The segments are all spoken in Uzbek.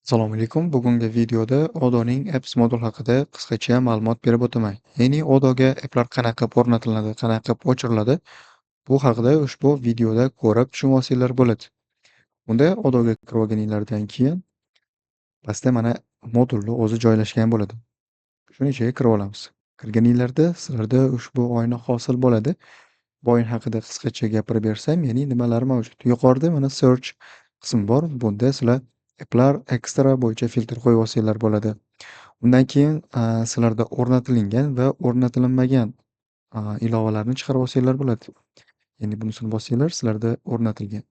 Assalomu alaykum. Bugungi videoda Odoning Apps modul haqida qisqacha ma'lumot berib o'taman. Ya'ni Odoga applar qanaqa qilib o'rnatiladi, qanaqa qilib o'chiriladi, bu haqida ushbu videoda ko'rib tushunib olsanglar bo'ladi. Unda Odoga kirib olganinglardan keyin pastda mana modulni o'zi joylashgan bo'ladi. Shuni ichiga kirib olamiz. Kirganinglarda sizlarda ushbu oyna hosil bo'ladi. Bu oyna haqida qisqacha gapirib bersam, ya'ni nimalar mavjud. Yuqorida mana search qismi bor. Bunda sizlar applar ekstra bo'yicha filtr qo'yib olsanglar bo'ladi. Undan keyin, sizlarda o'rnatilingan va o'rnatilmagan, ilovalarni chiqarib olsanglar bo'ladi. Ya'ni bunisini bossanglar, sizlarda o'rnatilgan.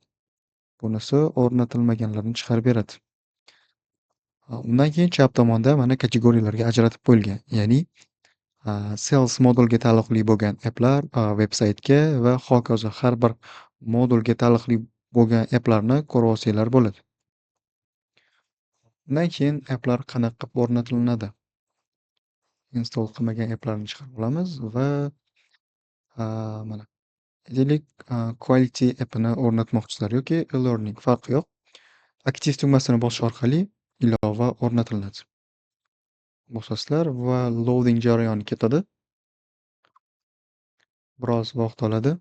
Bunisi o'rnatilmaganlarni chiqarib beradi. Undan keyin chap tomonda mana kategoriyalarga ajratib qo'yilgan. Ya'ni, sales modulga taalluqli bo'lgan applar, veb-saytga va hokazo har bir modulga taalluqli bo'lgan applarni ko'rib olsanglar bo'ladi. Undan keyin applar qanaqa qilib o'rnatilinadi? Install qilmagan applarni chiqarib olamiz va, mana aytaylik, Quality appini o'rnatmoqchisizlar yoki e-learning farqi yo'q. Aktiv tugmasini bosish orqali ilova o'rnatiladi. Bosasizlar va loading jarayoni ketadi. Biroz vaqt oladi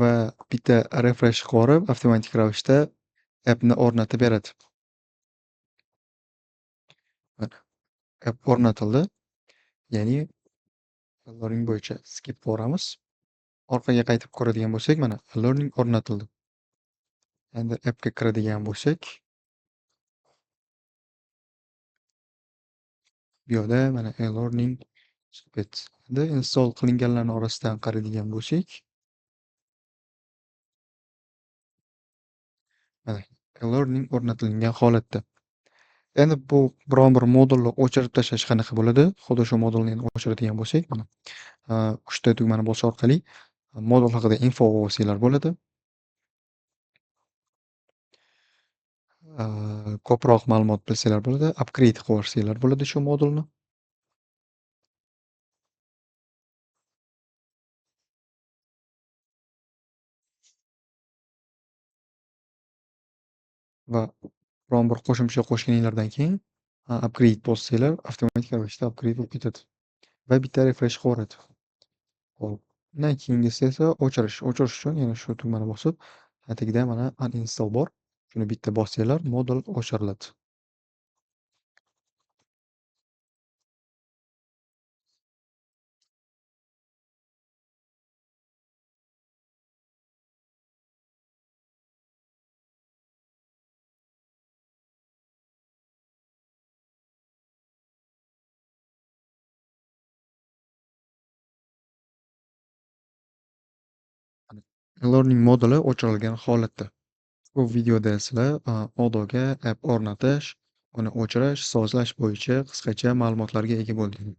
va bitta refresh qilib yuborib, avtomatik ravishda appni o'rnatib beradi. Mana app o'rnatildi. Ya'ni e-learning bo'yicha skip qilib orqaga qaytib ko'radigan bo'lsak, mana e-learning o'rnatildi. Endi appga kiradigan bo'lsak, bu yoqda mana e-learning Spet. Endi install qilinganlarning orasidan qaraydigan bo'lsak, mana e-learning o'rnatilgan holatda. Endi bu biron bir modulni o'chirib tashlash qanaqa bo'ladi? Xuddi shu modulni endi o'chiradigan bo'lsak, mana 3 ta tugmani bosish orqali modul haqida info olsanglar bo'ladi. Ko'proq ma'lumot bilsanglar bo'ladi. Upgrade qilib yuborsanglar bo'ladi shu modulni. Va biron bir qo'shimcha qo'shganinglardan keyin, upgrade bossanglar, avtomatik ravishda upgrade bo'lib ketadi va bitta refresh qilaveradi. Hop. Undan keyingisi esa o'chirish. O'chirish uchun yana shu tugmani bosib, tagida mana uninstall bor. Shuni bitta bossanglar, modul o'chiriladi. Learning moduli o'chirilgan holatda. Bu videoda sizlar, Odoga app o'rnatish, uni o'chirish, sozlash bo'yicha qisqacha ma'lumotlarga ega bo'ldingiz.